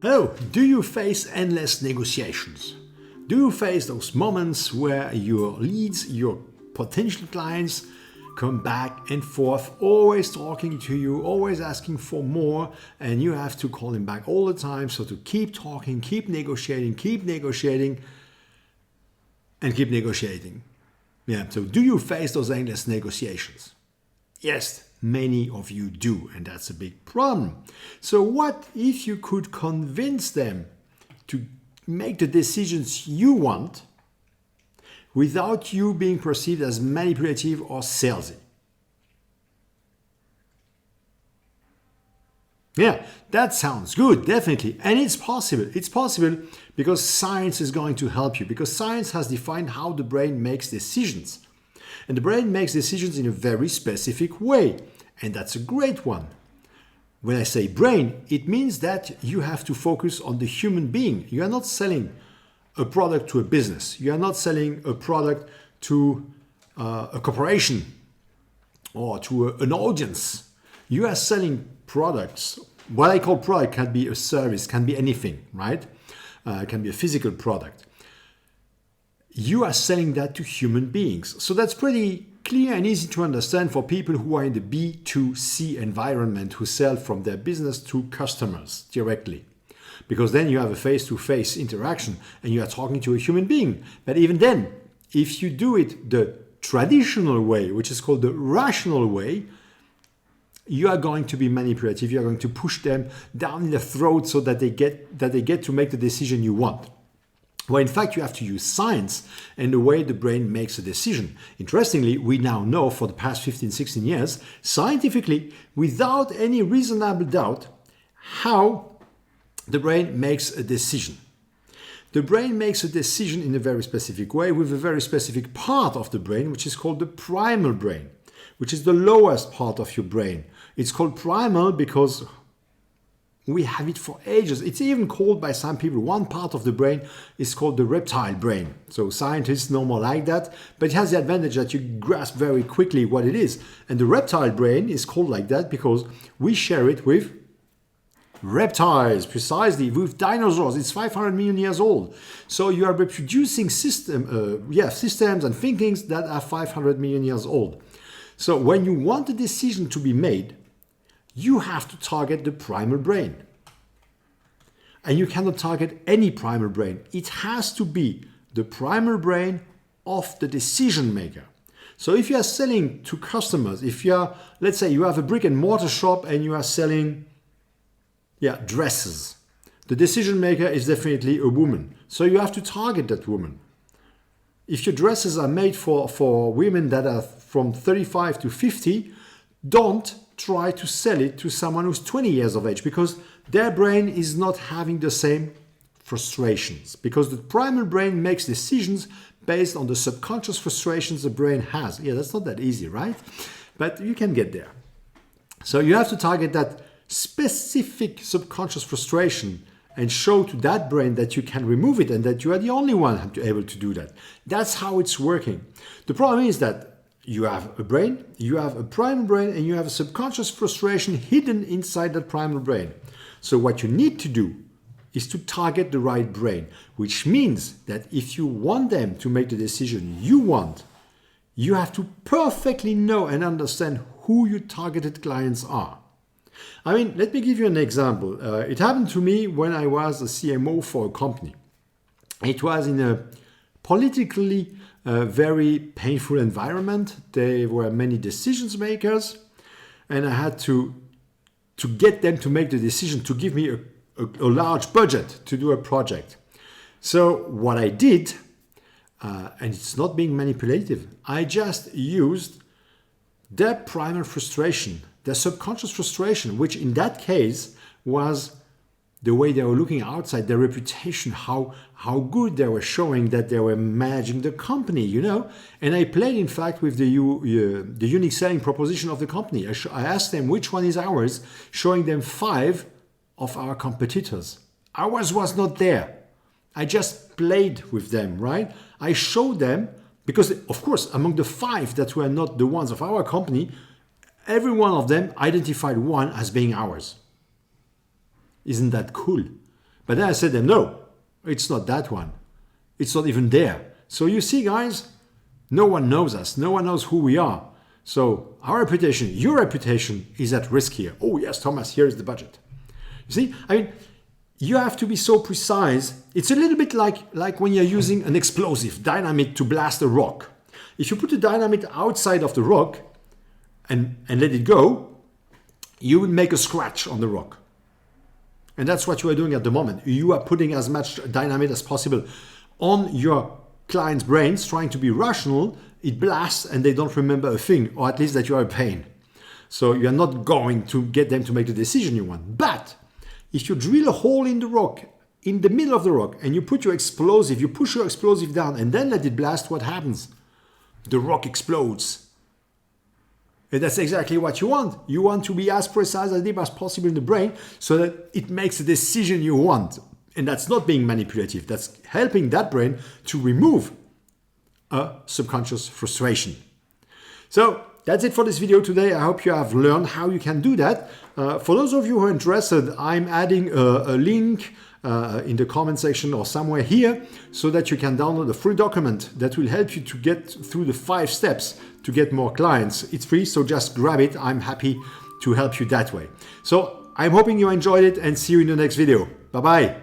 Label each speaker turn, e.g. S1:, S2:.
S1: Oh, do you face endless negotiations? Do you face those moments where your leads, your potential clients come back and forth, always talking to you, always asking for more, and you have to call them back all the time? So to keep talking, keep negotiating, and keep negotiating. Yeah, so do you face those endless negotiations? Yes, many of you do, and that's a big problem. So what if you could convince them to make the decisions you want without you being perceived as manipulative or salesy? Yeah, that sounds good, definitely. And it's possible. It's possible because science is going to help you, because science has defined how the brain makes decisions. And the brain makes decisions in a very specific way. And that's a great one. When I say brain, it means that you have to focus on the human being. You are not selling a product to a business. You are not selling a product to a corporation or to an audience. You are selling products. What I call product can be a service, can be anything, right? It can be a physical product. You are selling that to human beings. So that's pretty clear and easy to understand for people who are in the B2C environment, who sell from their business to customers directly. Because then you have a face-to-face interaction and you are talking to a human being. But even then, if you do it the traditional way, which is called the rational way, you are going to be manipulative. You are going to push them down in the throat so that they get to make the decision you want. Well, in fact, you have to use science and the way the brain makes a decision. Interestingly, we now know for the past 15, 16 years, scientifically, without any reasonable doubt, how the brain makes a decision. The brain makes a decision in a very specific way with a very specific part of the brain, which is called the primal brain, which is the lowest part of your brain. It's called primal because we have it for ages. It's even called by some people, one part of the brain is called the reptile brain. So scientists know more like that, but it has the advantage that you grasp very quickly what it is. And the reptile brain is called like that because we share it with reptiles, precisely, with dinosaurs. It's 500 million years old. So you are reproducing systems and thinkings that are 500 million years old. So when you want a decision to be made, you have to target the primal brain. And you cannot target any primal brain. It has to be the primal brain of the decision maker. So if you are selling to customers, if you are, let's say you have a brick and mortar shop and you are selling dresses, the decision maker is definitely a woman. So you have to target that woman. If your dresses are made for women that are from 35 to 50, don't try to sell it to someone who's 20 years of age because their brain is not having the same frustrations, because the primal brain makes decisions based on the subconscious frustrations the brain has. Yeah, that's not that easy, right? But you can get there. So you have to target that specific subconscious frustration and show to that brain that you can remove it and that you are the only one able to do that. That's how it's working. The problem is that you have a brain, you have a primal brain, and you have a subconscious frustration hidden inside that primal brain. So what you need to do is to target the right brain, which means that if you want them to make the decision you want, you have to perfectly know and understand who your targeted clients are. I mean, let me give you an example. It happened to me when I was a CMO for a company. It was in a politically very painful environment. There were many decision makers, and I had to get them to make the decision to give me a large budget to do a project. So what I did, and it's not being manipulative, I just used their primal frustration, their subconscious frustration, which in that case was the way they were looking outside, their reputation, how good they were showing that they were managing the company, you know. And I played, in fact, with the unique selling proposition of the company. I asked them which one is ours, showing them 5 of our competitors. Ours was not there. I just played with them, right? I showed them, because, of course, among the 5 that were not the ones of our company, every one of them identified one as being ours. Isn't that cool? But then I said to them, no, it's not that one. It's not even there. So you see, guys, no one knows us. No one knows who we are. So our reputation, your reputation is at risk here. Oh yes, Thomas, here is the budget. You see, I mean, you have to be so precise. It's a little bit like when you're using an explosive dynamite to blast a rock. If you put the dynamite outside of the rock and let it go, you will make a scratch on the rock. And that's what you are doing at the moment. You are putting as much dynamite as possible on your client's brains, trying to be rational. It blasts and they don't remember a thing, or at least that you are a pain. So you are not going to get them to make the decision you want. But if you drill a hole in the rock, in the middle of the rock, and you put your explosive, you push your explosive down and then let it blast, what happens? The rock explodes. And that's exactly what you want. You want to be as precise as deep as possible in the brain so that it makes the decision you want. And that's not being manipulative. That's helping that brain to remove a subconscious frustration. So that's it for this video today. I hope you have learned how you can do that. For those of you who are interested, I'm adding a link in the comment section or somewhere here so that you can download a free document that will help you to get through the 5 steps to get more clients. It's free, so just grab it. I'm happy to help you that way. So I'm hoping you enjoyed it and see you in the next video. Bye-bye.